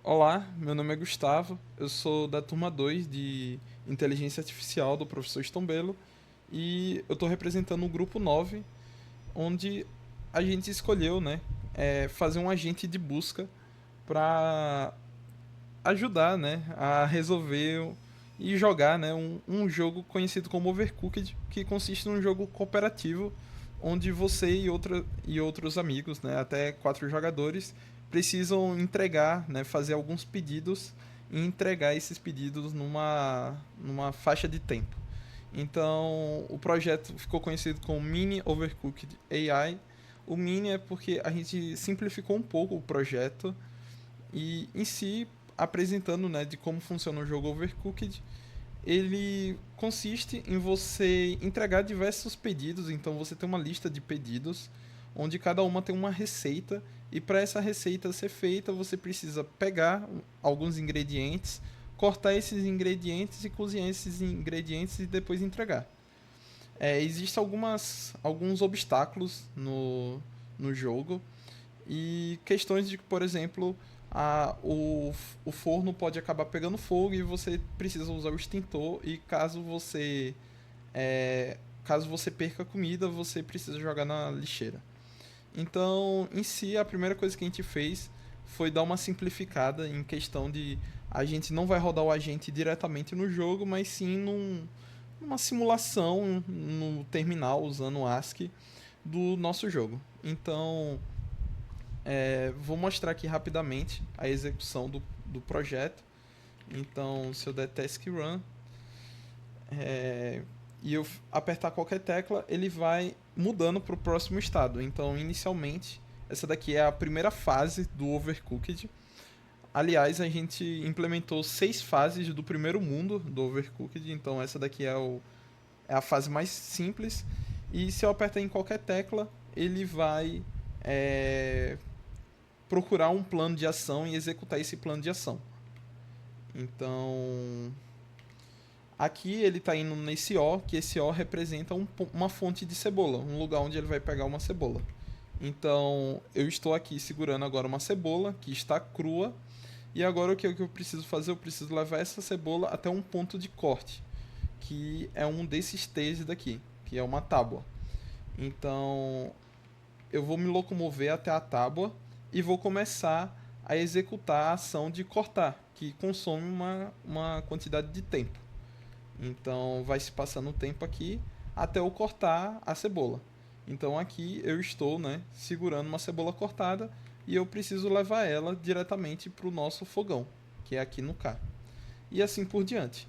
Olá, meu nome é Gustavo, eu sou da turma 2 de Inteligência Artificial do professor Stombelo e eu estou representando o grupo 9, onde a gente escolheu, né, fazer um agente de busca para ajudar, né, a resolver e jogar, né, um jogo conhecido como Overcooked, que consiste num jogo cooperativo onde você e outros amigos, né, até quatro jogadores, precisam entregar, né, fazer alguns pedidos e entregar esses pedidos numa faixa de tempo. Então, o projeto ficou conhecido como Mini Overcooked AI. O Mini é porque a gente simplificou um pouco o projeto e em si apresentando, né, de como funciona o jogo Overcooked. Ele consiste em você entregar diversos pedidos, então você tem uma lista de pedidos onde cada uma tem uma receita e para essa receita ser feita você precisa pegar alguns ingredientes, cortar esses ingredientes e cozinhar esses ingredientes e depois entregar. Existem alguns obstáculos no jogo e questões de que, por exemplo, o forno pode acabar pegando fogo e você precisa usar o extintor e caso você perca a comida, você precisa jogar na lixeira. Então, em si, a primeira coisa que a gente fez foi dar uma simplificada em questão de a gente não vai rodar o agente diretamente no jogo, mas sim numa simulação no terminal usando o ASCII do nosso jogo. Então, vou mostrar aqui rapidamente a execução do projeto. Então, se eu der task run e eu apertar qualquer tecla, ele vai mudando para o próximo estado. Então, inicialmente, essa daqui é a primeira fase do Overcooked. Aliás, a gente implementou 6 fases do primeiro mundo do Overcooked. Então, essa daqui é a fase mais simples. E se eu apertar em qualquer tecla, ele vai é, procurar um plano de ação e executar esse plano de ação. Então, aqui ele está indo nesse O, que esse O representa uma fonte de cebola, um lugar onde ele vai pegar uma cebola. Então, eu estou aqui segurando agora uma cebola que está crua. E agora o que eu preciso fazer? Eu preciso levar essa cebola até um ponto de corte, que é um desses T's daqui, que é uma tábua. Então, eu vou me locomover até a tábua e vou começar a executar a ação de cortar, que consome uma quantidade de tempo. Então vai se passando o tempo aqui até eu cortar a cebola. Então aqui eu estou, né, segurando uma cebola cortada e eu preciso levar ela diretamente para o nosso fogão, que é aqui no K. E assim por diante.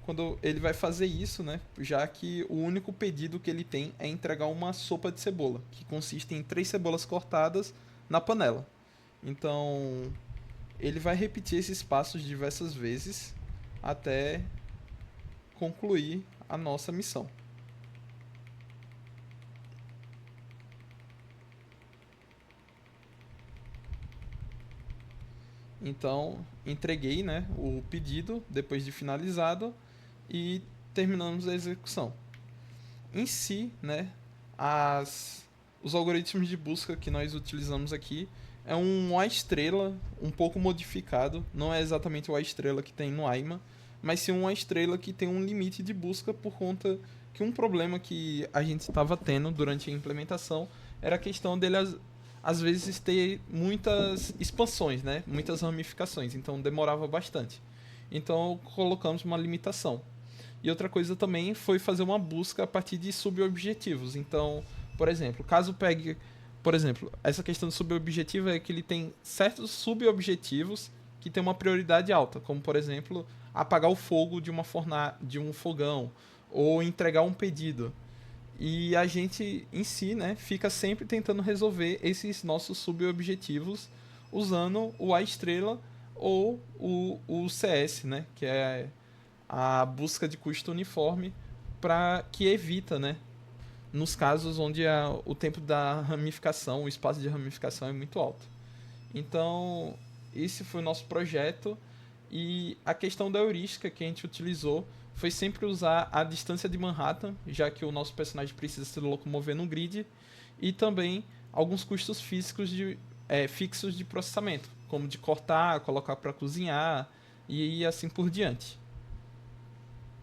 Quando ele vai fazer isso, né, já que o único pedido que ele tem é entregar uma sopa de cebola, que consiste em 3 cebolas cortadas na panela. Então ele vai repetir esses passos diversas vezes até concluir a nossa missão. Então, entreguei, né, o pedido depois de finalizado e terminamos a execução. Em si, né, os algoritmos de busca que nós utilizamos aqui é um A estrela um pouco modificado, não é exatamente o A estrela que tem no AIMA, mas sim uma estrela que tem um limite de busca por conta que um problema que a gente estava tendo durante a implementação era a questão dele às vezes ter muitas expansões, né? Muitas ramificações, então demorava bastante. Então colocamos uma limitação. E outra coisa também foi fazer uma busca a partir de subobjetivos. Então, por exemplo, caso pegue, por exemplo, essa questão do subobjetivo é que ele tem certos subobjetivos que tem uma prioridade alta, como por exemplo, apagar o fogo de um fogão ou entregar um pedido. E a gente em si, né, fica sempre tentando resolver esses nossos subobjetivos usando o A estrela ou o CS, né, que é a busca de custo uniforme para que evita, né, nos casos onde o tempo da ramificação, o espaço de ramificação é muito alto. Então, esse foi o nosso projeto e a questão da heurística que a gente utilizou foi sempre usar a distância de Manhattan, já que o nosso personagem precisa se locomover no grid, e também alguns custos físicos fixos de processamento, como de cortar, colocar para cozinhar e assim por diante.